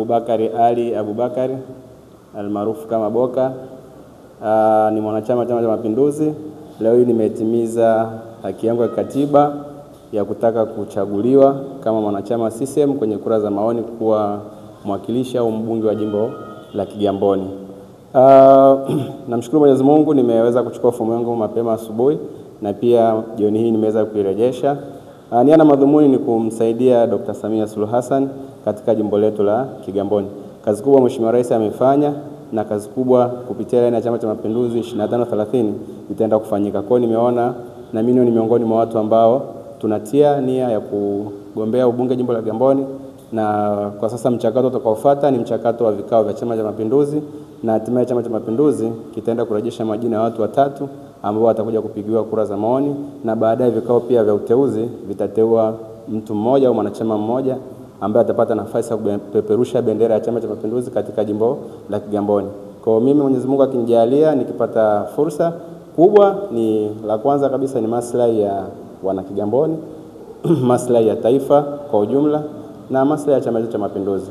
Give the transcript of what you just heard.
Abubakari Ali Abubakari almaarufu kama Boka. Ni mwanachama Chama cha Mapinduzi. Leo hii nimetimiza haki yangu ya katiba ya kutaka kuchaguliwa kama mwanachama CCM kwenye kura za maoni kuwa mwakilishi au mbunge wa jimbo la Kigamboni. Namshukuru Mwenyezi Mungu nimeweza kuchukua fomu yangu mapema asubuhi na pia jioni hii nimeweza kuirejesha. Nia na madhumuni ni kumsaidia Dr. Samia Suluhu Hassan katika jimbo letu la Kigamboni. Kazi kubwa Mheshimiwa Rais amefanya na kazi kubwa kupitia ilani ya Chama cha Mapinduzi 25-30 itaenda kufanyika. Kwa hiyo nimeona na mimi ni miongoni mwa watu ambao tunatia nia ya kugombea ubunge jimbo la Kigamboni, na kwa sasa mchakato utakaofuata ni mchakato wa vikao vya Chama cha Mapinduzi, na hatimaye Chama cha Mapinduzi kitaenda kurejesha majina ya watu watatu ambao watakuja kupigiwa kura za maoni, na baadaye vikao pia vya uteuzi vitateua mtu mmoja au mwanachama mmoja ambaye atapata nafasi ya kupeperusha bendera ya Chama cha Mapinduzi katika jimbo la Kigamboni. Kwa mimi Mwenyezi Mungu akinijalia nikipata fursa kubwa, ni la kwanza kabisa ni maslahi ya wana Kigamboni, maslahi ya taifa kwa ujumla na maslahi ya Chama cha Mapinduzi.